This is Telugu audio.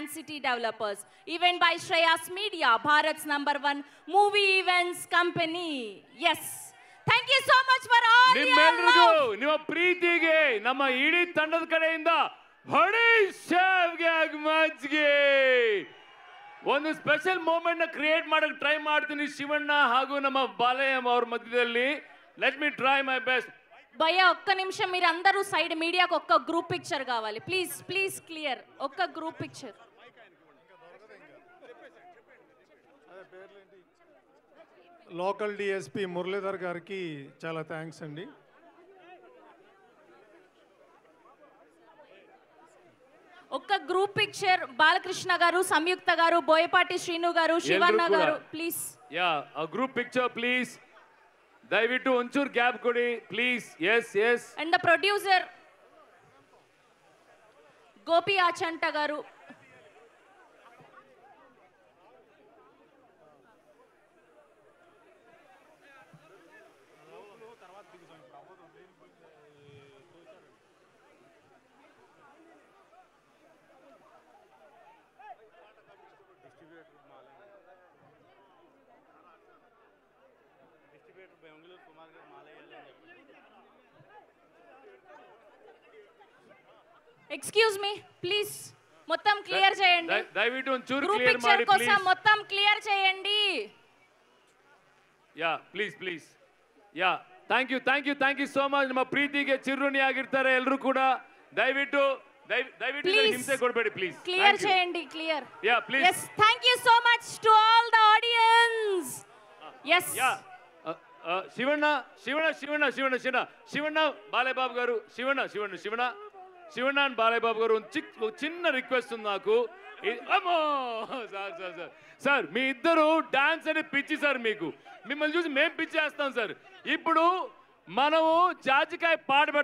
and City Developers. Event by Shreyas Media, Bharat's #1 movie events company. Yes. Thank you so much for all your love. ನಿಮ್ಮ ಪ್ರೀತಿಗೆ ನಮ್ಮ ಇಡೀ ತಂಡದ ಕಡೆಯಿಂದ ಹೊಡಿ ಶೇವ್ಗೆ ಅಗ್ಮಜ್ಗೆ ಒಂದು ಸ್ಪೆಷಲ್ ಮೂಮೆಂಟ್ ನ ಕ್ರಿಯೇಟ್ ಮಾಡಕ್ಕೆ ಟ್ರೈ ಮಾಡ್ತೀನಿ ಶಿವಣ್ಣ ಹಾಗೂ ನಮ್ಮ ಬಾಲಯ್ಯ ಅವರ ಮಧ್ಯದಲ್ಲಿ. Let me try my best. భయ్య ఒక్క నిమిషం మీరు అందరూ సైడ్ మీడియాకి ఒక్క గ్రూప్ పిక్చర్ కావాలి ప్లీజ్ ప్లీజ్ క్లియర్ ఒక్క group picture. Local DSP Muralidhar గారికి చాలా థ్యాంక్స్ అండి. ఒక్క గ్రూప్ పిక్చర్ బాలకృష్ణ గారు, సంయుక్త గారు, బోయపాటి శ్రీను గారు, శివన్న గారు please. Yeah a group picture please. దయవిಟ್ಟು ಒಂಚೂರು ಗ್ಯಾಪ್ ಕೊಡಿ please. yes yes. and the producer Gopi Achanta గారు. ఎక్స్క్యూజ్ మీ ప్లీజ్ మొత్తం క్లియర్ చేయండి. దయవిಟ್ಟು ಒಂಚೂರು గ్రూప్ క్లియర్ పిక్చర్ ಮಾಡಿ కోసం ప్లీజ్. మొత్తం క్లియర్ చేయండి. Yeah please please. Yeah thank you so much. ನಮ್ಮ ಪ್ರೀತಿಗೆ ಚಿರುಣಿ ಆಗಿರ್ತಾರೆ ಎಲ್ಲರೂ ಕೂಡ. ದಯವಿಟ್ಟು ಹಿಂಸೆ ಕೊಡಬೇಡಿ ಪ್ಲೀಸ್. క్లియర్ చేయండి clear. Yeah please. yes thank you so much to all the audience. yes ಯಾ ಶಿವಣ್ಣ బాలయ్య బాబు గారు, శివಣ್ಣ అండ్ బాలయ్య బాబు గారు ఒక చిన్న రిక్వెస్ట్ ఉంది నాకు. అమ్మో సార్ మీ ఇద్దరు డాన్స్ అనేది పిచ్చి సార్. మిమ్మల్ని చూసి మేము పిచ్చి చేస్తాం సార్. ఇప్పుడు మనము జాజికాయ పాట